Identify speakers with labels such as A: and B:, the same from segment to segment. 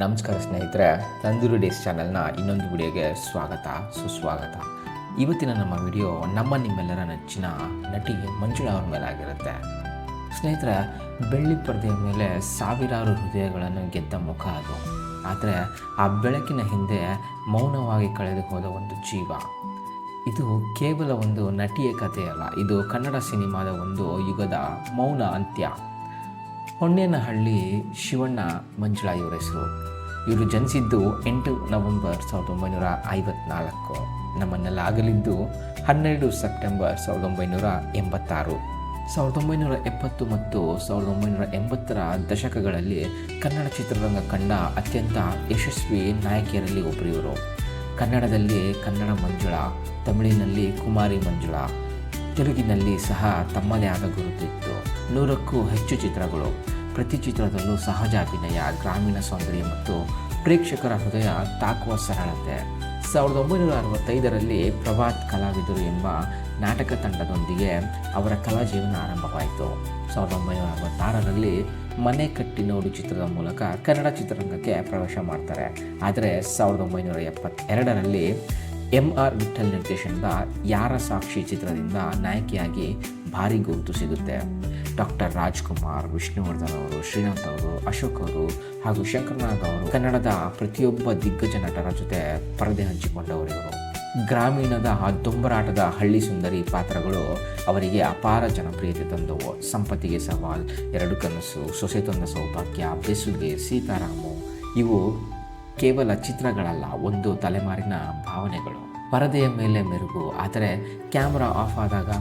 A: ನಮಸ್ಕಾರ ಸ್ನೇಹಿತರೆ, ತಂದೂರಿ ಡೇಸ್ ಚಾನಲ್ನ ಇನ್ನೊಂದು ವಿಡಿಯೋಗೆ ಸ್ವಾಗತ ಸುಸ್ವಾಗತ. ಇವತ್ತಿನ ನಮ್ಮ ವಿಡಿಯೋ ನಿಮ್ಮೆಲ್ಲರ ನೆಚ್ಚಿನ ನಟಿ ಮಂಜುಳಾ ಅವ್ರ ಮೇಲೆ ಆಗಿರುತ್ತೆ. ಸ್ನೇಹಿತರೆ, ಬೆಳ್ಳಿ ಪರದೆಯ ಮೇಲೆ ಸಾವಿರಾರು ಹೃದಯಗಳನ್ನು ಗೆದ್ದ ಮುಖ ಅದು. ಆದರೆ ಆ ಬೆಳಕಿನ ಹಿಂದೆ ಮೌನವಾಗಿ ಕಳೆದು ಹೋದ ಒಂದು ಜೀವ. ಇದು ಕೇವಲ ಒಂದು ನಟಿಯ ಕಥೆಯಲ್ಲ, ಇದು ಕನ್ನಡ ಸಿನಿಮಾದ ಒಂದು ಯುಗದ ಮೌನ ಅಂತ್ಯ. ಹೊನ್ನೇನಹಳ್ಳಿ ಶಿವಣ್ಣ ಮಂಜುಳಾ ಇವರ ಹೆಸರು. ಇವರು ಜನಿಸಿದ್ದು 8 ನವೆಂಬರ್ 1954. ನಮ್ಮನ್ನೆಲ್ಲ ಆಗಲಿದ್ದು 12 ಸೆಪ್ಟೆಂಬರ್ 1986. 1970 ಮತ್ತು 1980ರ ದಶಕಗಳಲ್ಲಿ ಕನ್ನಡ ಚಿತ್ರರಂಗ ಕಂಡ ಅತ್ಯಂತ ಯಶಸ್ವಿ ನಾಯಕಿಯರಲ್ಲಿ ಒಬ್ಬರು ಇವರು. ಕನ್ನಡದಲ್ಲಿ ಕನ್ನಡ ಮಂಜುಳಾ, ತಮಿಳಿನಲ್ಲಿ ಕುಮಾರಿ ಮಂಜುಳಾ, ತೆಲುಗಿನಲ್ಲಿ ಸಹ ತಮ್ಮದೇ ಆದ ಗುರುತಿತ್ತು. 100ಕ್ಕೂ ಹೆಚ್ಚು ಚಿತ್ರಗಳು. ಪ್ರತಿ ಚಿತ್ರದಲ್ಲೂ ಸಹಜ ಅಭಿನಯ, ಗ್ರಾಮೀಣ ಸೌಂದರ್ಯ ಮತ್ತು ಪ್ರೇಕ್ಷಕರ ಹೃದಯ ತಾಕುವ ಸರಳತೆ. 1965ರಲ್ಲಿ ಪ್ರಭಾತ್ ಕಲಾವಿದರು ಎಂಬ ನಾಟಕ ತಂಡದೊಂದಿಗೆ ಅವರ ಕಲಾ ಜೀವನ ಆರಂಭವಾಯಿತು. 1966ರಲ್ಲಿ ಮನೆ ಕಟ್ಟಿ ನೋಡು ಚಿತ್ರದ ಮೂಲಕ ಕನ್ನಡ ಚಿತ್ರರಂಗಕ್ಕೆ ಪ್ರವೇಶ ಮಾಡ್ತಾರೆ. ಆದರೆ 1972ರಲ್ಲಿ MR ವಿಠಲ್ ನಿರ್ದೇಶನದ ಯಾರ ಸಾಕ್ಷಿ ಚಿತ್ರದಿಂದ ನಾಯಕಿಯಾಗಿ ಭಾರಿ ಗುರುತು ಸಿಗುತ್ತೆ. ಡಾಕ್ಟರ್ ರಾಜ್ಕುಮಾರ್, ವಿಷ್ಣುವರ್ಧನ್ ಅವರು, ಶ್ರೀನಾಥ್ ಅವರು, ಅಶೋಕ್ ಅವರು ಹಾಗೂ ಶಂಕರ್ನಾಗ್ ಅವರು ಕನ್ನಡದ ಪ್ರತಿಯೊಬ್ಬ ದಿಗ್ಗಜ ನಟರ ಜೊತೆ ಪರದೆ ಹಂಚಿಕೊಂಡವರು ಇವರು. ಗ್ರಾಮೀಣದ ದೊಂಬರಾಟದ ಹಳ್ಳಿ ಸುಂದರಿ ಪಾತ್ರಗಳು ಅವರಿಗೆ ಅಪಾರ ಜನಪ್ರಿಯತೆ ತಂದವು. ಸಂಪತ್ತಿಗೆ ಸವಾಲ್, 2 ಕನಸು, ಸೊಸೆ ತಂದ ಸೌಭಾಗ್ಯ, ಬೆಸುಗೆ, ಸೀತಾರಾಮು ಇವು ಕೇವಲ ಚಿತ್ರಗಳಲ್ಲ, ಒಂದು ತಲೆಮಾರಿನ ಭಾವನೆಗಳು. ಪರದೆಯ ಮೇಲೆ ಮೆರುಗು, ಆದರೆ ಕ್ಯಾಮ್ರಾ ಆಫ್ ಆದಾಗ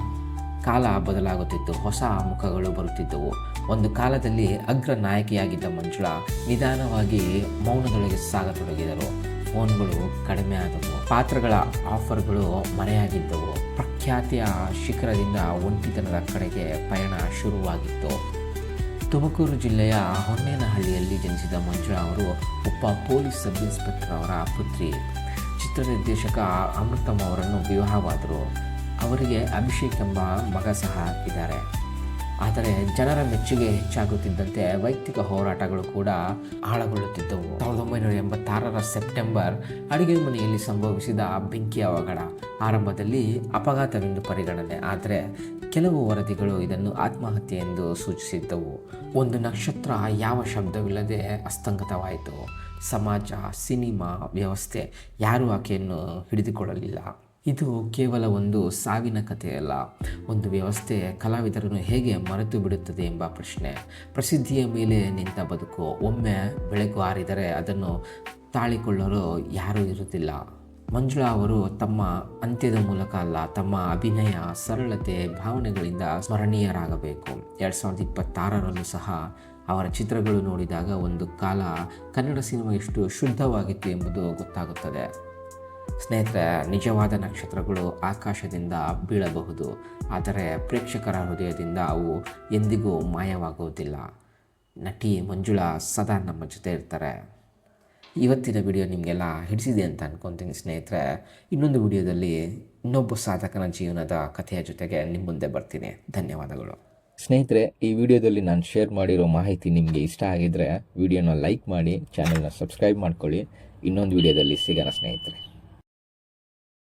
A: ಕಾಲ ಬದಲಾಗುತ್ತಿತ್ತು, ಹೊಸ ಮುಖಗಳು ಬರುತ್ತಿದ್ದವು. ಒಂದು ಕಾಲದಲ್ಲಿ ಅಗ್ರ ನಾಯಕಿಯಾಗಿದ್ದ ಮಂಜುಳಾ ನಿಧಾನವಾಗಿ ಮೌನದೊಳಗೆ ಸಾಗತೊಡಗಿದರು. ಫೋನ್ಗಳು ಕಡಿಮೆ ಆದವು, ಪಾತ್ರಗಳ ಆಫರ್ಗಳು ಮರೆಯಾಗಿದ್ದವು. ಪ್ರಖ್ಯಾತಿಯ ಶಿಖರದಿಂದ ಒಂಟಿತನದ ಕಡೆಗೆ ಪಯಣ ಶುರುವಾಗಿತ್ತು. ತುಮಕೂರು ಜಿಲ್ಲೆಯ ಹೊನ್ನೇನಹಳ್ಳಿಯಲ್ಲಿ ಜನಿಸಿದ ಮಂಜುಳಾ ಅವರು ಒಬ್ಬ ಪೊಲೀಸ್ ಸಬ್ ಇನ್ಸ್ಪೆಕ್ಟರ್ ಅವರ ಪುತ್ರಿ. ಚಿತ್ರನಿರ್ದೇಶಕ ಅಮೃತಮ್ ಅವರನ್ನು ವಿವಾಹವಾದರು. ಅವರಿಗೆ ಅಭಿಷೇಕ್ ಎಂಬ ಮಗ ಸಹ ಇದ್ದಾರೆ. ಆದರೆ ಜನರ ಮೆಚ್ಚುಗೆ ಹೆಚ್ಚಾಗುತ್ತಿದ್ದಂತೆ ವೈಯಕ್ತಿಕ ಹೋರಾಟಗಳು ಕೂಡ ಆಳಗೊಳ್ಳುತ್ತಿದ್ದವು. 1986ರ ಸೆಪ್ಟೆಂಬರ್ ಅಡುಗೆ ಮನೆಯಲ್ಲಿ ಸಂಭವಿಸಿದ ಬೆಂಕಿ ಅವಘಡ ಆರಂಭದಲ್ಲಿ ಅಪಘಾತವೆಂದು ಪರಿಗಣನೆ, ಆದರೆ ಕೆಲವು ವರದಿಗಳು ಇದನ್ನು ಆತ್ಮಹತ್ಯೆ ಎಂದು ಸೂಚಿಸಿದ್ದವು. ಒಂದು ನಕ್ಷತ್ರ ಯಾವ ಶಬ್ದವಿಲ್ಲದೆ ಅಸ್ತಂಗತವಾಯಿತು. ಸಮಾಜ, ಸಿನಿಮಾ, ವ್ಯವಸ್ಥೆ ಯಾರೂ ಆಕೆಯನ್ನು ಹಿಡಿದುಕೊಳ್ಳಲಿಲ್ಲ. ಇದು ಕೇವಲ ಒಂದು ಸಾವಿನ ಕಥೆಯಲ್ಲ, ಒಂದು ವ್ಯವಸ್ಥೆ ಕಲಾವಿದರನ್ನು ಹೇಗೆ ಮರೆತು ಬಿಡುತ್ತದೆ ಎಂಬ ಪ್ರಶ್ನೆ. ಪ್ರಸಿದ್ಧಿಯ ಮೇಲೆ ನಿಂತ ಬದುಕು. ಒಮ್ಮೆ ಬೆಳಕು ಹಾರಿದರೆ ಅದನ್ನು ತಾಳಿಕೊಳ್ಳಲು ಯಾರೂ ಇರುತ್ತಿಲ್ಲ. ಮಂಜುಳಾ ಅವರು ತಮ್ಮ ಅಂತ್ಯದ ಮೂಲಕ ಅಲ್ಲ, ತಮ್ಮ ಅಭಿನಯ, ಸರಳತೆ, ಭಾವನೆಗಳಿಂದ ಸ್ಮರಣೀಯರಾಗಬೇಕು. 2026ರಲ್ಲೂ ಸಹ ಅವರ ಚಿತ್ರಗಳು ನೋಡಿದಾಗ ಒಂದು ಕಾಲ ಕನ್ನಡ ಸಿನಿಮಾ ಎಷ್ಟು ಶುದ್ಧವಾಗಿತ್ತು ಎಂಬುದು ಗೊತ್ತಾಗುತ್ತದೆ. ಸ್ನೇಹಿತರೆ, ನಿಜವಾದ ನಕ್ಷತ್ರಗಳು ಆಕಾಶದಿಂದ ಬೀಳಬಹುದು, ಆದರೆ ಪ್ರೇಕ್ಷಕರ ಹೃದಯದಿಂದ ಅವು ಎಂದಿಗೂ ಮಾಯವಾಗುವುದಿಲ್ಲ. ನಟಿ ಮಂಜುಳಾ ಸದಾ ನಮ್ಮ ಜೊತೆ ಇರ್ತಾರೆ. ಇವತ್ತಿನ ವಿಡಿಯೋ ನಿಮಗೆಲ್ಲ ಹಿಡಿಸಿದೆ ಅಂತ ಅಂದ್ಕೊತೀನಿ ಸ್ನೇಹಿತರೆ. ಇನ್ನೊಂದು ವಿಡಿಯೋದಲ್ಲಿ ಇನ್ನೊಬ್ಬ ಸಾಧಕನ ಜೀವನದ ಕಥೆಯ ಜೊತೆಗೆ ನಿಮ್ಮ ಮುಂದೆ ಬರ್ತೀನಿ. ಧನ್ಯವಾದಗಳು ಸ್ನೇಹಿತರೆ. ಈ ವಿಡಿಯೋದಲ್ಲಿ ನಾನು ಶೇರ್ ಮಾಡಿರೋ ಮಾಹಿತಿ ನಿಮಗೆ ಇಷ್ಟ ಆಗಿದ್ದರೆ ವಿಡಿಯೋನ ಲೈಕ್ ಮಾಡಿ, ಚಾನಲ್ನ ಸಬ್ಸ್ಕ್ರೈಬ್ ಮಾಡ್ಕೊಳ್ಳಿ. ಇನ್ನೊಂದು ವಿಡಿಯೋದಲ್ಲಿ ಸಿಗೋಣ ಸ್ನೇಹಿತರೆ.